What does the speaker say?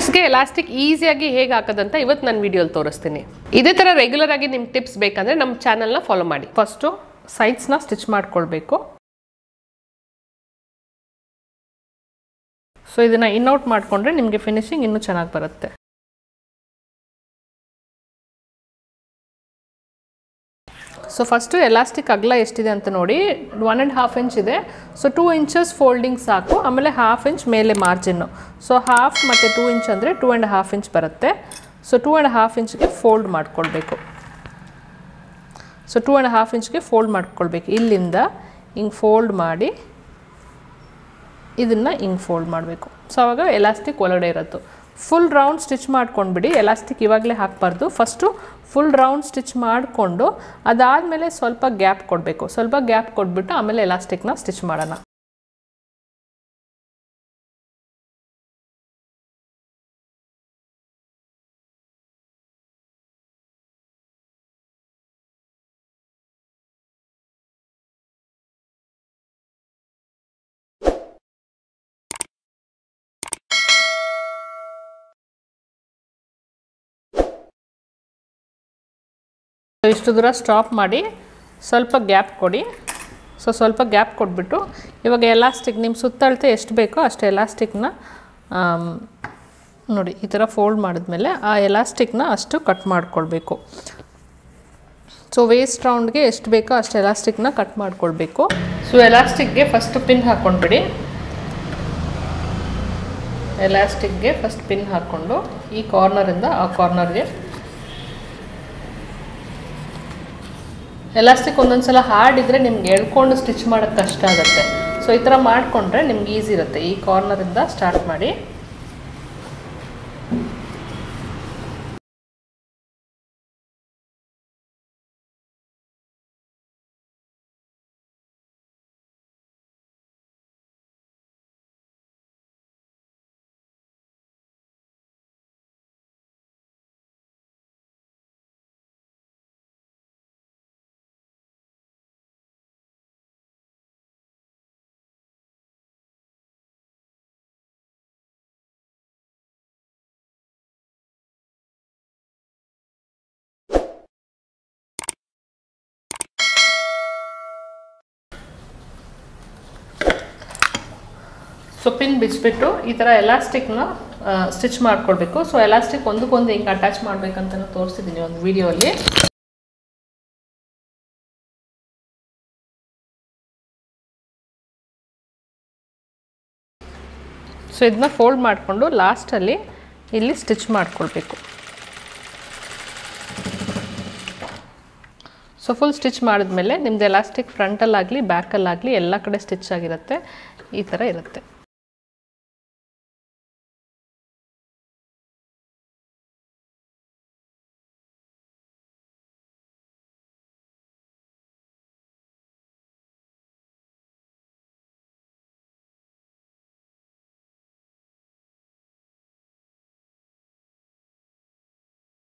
ಹ್ಯಾಂಡ್ಸ್ಗೆ elastic ಈಸಿಯಾಗಿ ಹೇಗೆ ಹಾಕೋದಂತ ಇವತ್ತು ನಾನು ವಿಡಿಯೋಲಿ ತೋರಿಸ್ತೀನಿ. ಇದೇ ಥರ ರೆಗ್ಯುಲರ್ ಆಗಿ ನಿಮ್ಮ ಟಿಪ್ಸ್ ಬೇಕಂದರೆ ನಮ್ಮ ಚಾನಲ್ನ ಫಾಲೋ ಮಾಡಿ. ಫಸ್ಟು ಸೈಡ್ಸ್ನ ಸ್ಟಿಚ್ ಮಾಡ್ಕೊಳ್ಬೇಕು. ಸೊ ಇದನ್ನು ಇನ್ಔಟ್ ಮಾಡಿಕೊಂಡ್ರೆ ನಿಮಗೆ ಫಿನಿಶಿಂಗ್ ಇನ್ನೂ ಚೆನ್ನಾಗಿ ಬರುತ್ತೆ. ಸೊ ಫಸ್ಟು ಎಲಾಸ್ಟಿಕ್ ಅಗಲ ಎಷ್ಟಿದೆ ಅಂತ ನೋಡಿ. 1.5 ಇಂಚ್ ಇದೆ. ಸೊ 2 ಇಂಚಸ್ ಫೋಲ್ಡಿಂಗ್ ಸಾಕು. ಆಮೇಲೆ 1/2 ಇಂಚ್ ಮೇಲೆ ಮಾರ್ಜಿನ್ನು. ಸೊ 1/2 ಮತ್ತು 2 ಇಂಚ್ ಅಂದರೆ 2.5 ಇಂಚ್ ಬರುತ್ತೆ. ಸೊ 2.5 ಇಂಚ್ಗೆ ಫೋಲ್ಡ್ ಮಾಡ್ಕೊಳ್ಬೇಕು. ಸೊ 2.5 ಇಂಚ್ಗೆ ಫೋಲ್ಡ್ ಮಾಡ್ಕೊಳ್ಬೇಕು. ಇಲ್ಲಿಂದ ಹಿಂಗೆ ಫೋಲ್ಡ್ ಮಾಡಿ ಇದನ್ನು ಹಿಂಗೆ ಫೋಲ್ಡ್ ಮಾಡಬೇಕು. ಸೊ ಆವಾಗ ಎಲಾಸ್ಟಿಕ್ ಒಳಗಡೆ ಇರೋದು. ಫುಲ್ ರೌಂಡ್ ಸ್ಟಿಚ್ ಮಾಡ್ಕೊಂಡ್ಬಿಡಿ. ಎಲಾಸ್ಟಿಕ್ ಇವಾಗಲೇ ಹಾಕಬಾರ್ದು. ಫಸ್ಟು ಫುಲ್ ರೌಂಡ್ ಸ್ಟಿಚ್ ಮಾಡಿಕೊಂಡು ಅದಾದಮೇಲೆ ಸ್ವಲ್ಪ ಗ್ಯಾಪ್ ಕೊಡಬೇಕು. ಸ್ವಲ್ಪ ಗ್ಯಾಪ್ ಕೊಟ್ಬಿಟ್ಟು ಆಮೇಲೆ ಎಲಾಸ್ಟಿಕ್ನ ಸ್ಟಿಚ್ ಮಾಡೋಣ. ಇಷ್ಟು ದೂರ ಸ್ಟಾಪ್ ಮಾಡಿ ಸ್ವಲ್ಪ ಗ್ಯಾಪ್ ಕೊಡಿ. ಸೊ ಸ್ವಲ್ಪ ಗ್ಯಾಪ್ ಕೊಟ್ಬಿಟ್ಟು ಇವಾಗ ಎಲಾಸ್ಟಿಕ್ ನಿಮ್ಮ ಸುತ್ತಳತೆ ಎಷ್ಟು ಬೇಕೋ ಅಷ್ಟು ಎಲಾಸ್ಟಿಕ್ನ ನೋಡಿ ಈ ಥರ ಫೋಲ್ಡ್ ಮಾಡಿದ್ಮೇಲೆ ಆ ಎಲಾಸ್ಟಿಕ್ನ ಅಷ್ಟು ಕಟ್ ಮಾಡ್ಕೊಳ್ಬೇಕು. ಸೊ ವೇಸ್ಟ್ ರೌಂಡ್ಗೆ ಎಷ್ಟು ಬೇಕೋ ಅಷ್ಟು ಎಲಾಸ್ಟಿಕ್ನ ಕಟ್ ಮಾಡ್ಕೊಳ್ಬೇಕು. ಸೊ ಎಲಾಸ್ಟಿಕ್ಗೆ ಫಸ್ಟ್ ಪಿನ್ ಹಾಕ್ಕೊಂಡ್ಬಿಡಿ. ಎಲಾಸ್ಟಿಕ್ಗೆ ಫಸ್ಟ್ ಪಿನ್ ಹಾಕ್ಕೊಂಡು ಈ ಕಾರ್ನರಿಂದ ಆ ಕಾರ್ನರ್ಗೆ ಎಲಾಸ್ಟಿಕ್ ಒಂದೊಂದು ಸಲ ಹಾರ್ಡ್ ಇದ್ದರೆ ನಿಮ್ಗೆ ಎಳ್ಕೊಂಡು ಸ್ಟಿಚ್ ಮಾಡೋಕ್ಕೆ ಕಷ್ಟ ಆಗುತ್ತೆ. ಸೊ ಈ ಥರ ಮಾಡಿಕೊಂಡ್ರೆ ನಿಮ್ಗೆ ಈಸಿ ಇರುತ್ತೆ. ಈ ಕಾರ್ನರಿಂದ ಸ್ಟಾರ್ಟ್ ಮಾಡಿ ಸೊ ಪಿನ್ ಬಿಚ್ಚಿಬಿಟ್ಟು ಈ ಥರ ಎಲಾಸ್ಟಿಕ್ನ ಸ್ಟಿಚ್ ಮಾಡ್ಕೊಳ್ಬೇಕು. ಸೊ ಎಲಾಸ್ಟಿಕ್ ಒಂದಕ್ಕೊಂದು ಹೆಂಗೆ ಅಟ್ಯಾಚ್ ಮಾಡಬೇಕಂತ ತೋರಿಸಿದ್ದೀನಿ ಒಂದು ವಿಡಿಯೋಲಿ. ಸೊ ಇದನ್ನ ಫೋಲ್ಡ್ ಮಾಡಿಕೊಂಡು ಲಾಸ್ಟಲ್ಲಿ ಇಲ್ಲಿ ಸ್ಟಿಚ್ ಮಾಡ್ಕೊಳ್ಬೇಕು. ಸೊ ಫುಲ್ ಸ್ಟಿಚ್ ಮಾಡಿದ್ಮೇಲೆ ನಿಮ್ಮದು ಎಲಾಸ್ಟಿಕ್ ಫ್ರಂಟಲ್ಲಾಗಲಿ ಬ್ಯಾಕಲ್ಲಾಗಲಿ ಎಲ್ಲ ಕಡೆ ಸ್ಟಿಚ್ ಆಗಿರುತ್ತೆ. ಈ ಥರ ಇರುತ್ತೆ.